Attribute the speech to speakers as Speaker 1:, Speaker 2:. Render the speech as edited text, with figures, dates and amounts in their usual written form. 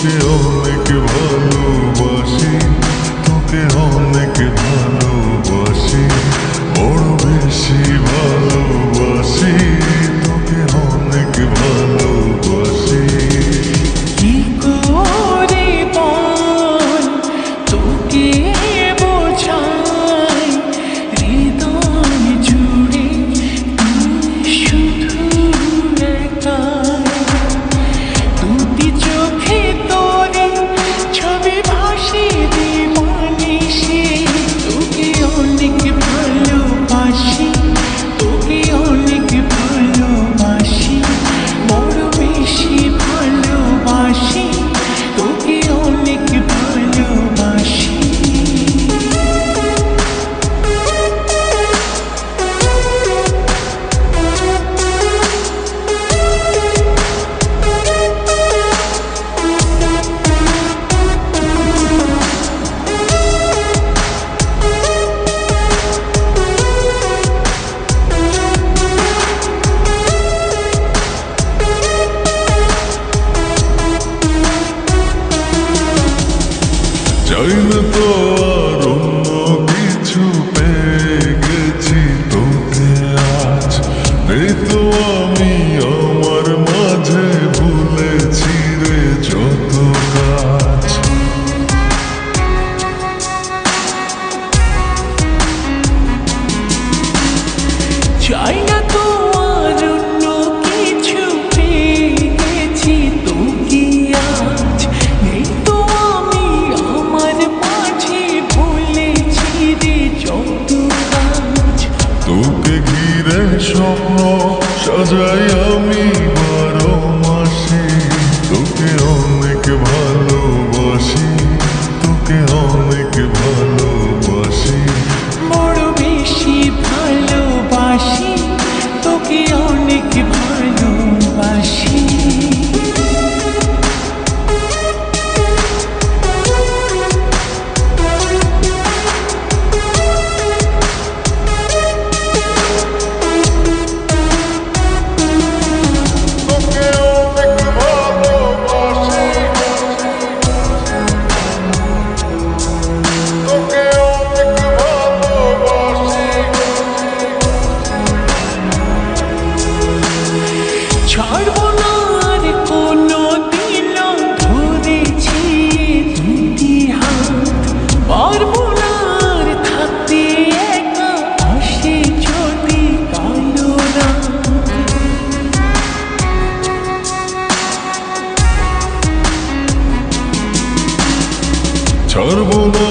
Speaker 1: তোকে অনেক ভালোবাসি, তোকে অনেক ভালোবাসি, বড় বেশি ভালোবাসি, তোকে অনেক ভালোবাসি।
Speaker 2: কি করে বল তোকে বোঝাই, হৃদয় জুড়ে তুই শুধু একাই। দুটি চোখে তোরে ছবি ভাসে দিবানিশি, তোকে অনেক ভালোবাসি, তোকে অনেক ভালোবাসি, বড় বেশি ভালোবাসি, তোকে অনেক ভালোবাসি।
Speaker 1: চাই না তো আর অন্য কিছু, পেয়ে গেছি তোকে আজ। নেই তো আমি আমার মাঝে, ভুলেছি রে যত কাজ।
Speaker 2: চাই না তো আর অন্য কিছু, পেয়ে গেছি তোকে আজ। নেই তো আমি আমার মাঝে, ভুলেছি রে যত কাজ।
Speaker 1: তোকে ঘিরে স্বপ্ন সাজাই আমি 12 মাসে, তোকে অনেক ভালোবাসি, তোকে অনেক ভালোবাসি,
Speaker 2: বড় বেশি ভালোবাসি, তোকে অনেক ভালোবাসি।
Speaker 1: তোকে অনেক ভালোবাসি, তোকে অনেক ভালোবাসি।
Speaker 2: ছাড়বো না আর কোনো দিন, ধরেছি দুটি হাত। পারবো না আর থাকতে একা, আসে যদি কালো রাত।
Speaker 1: ছাড়বো না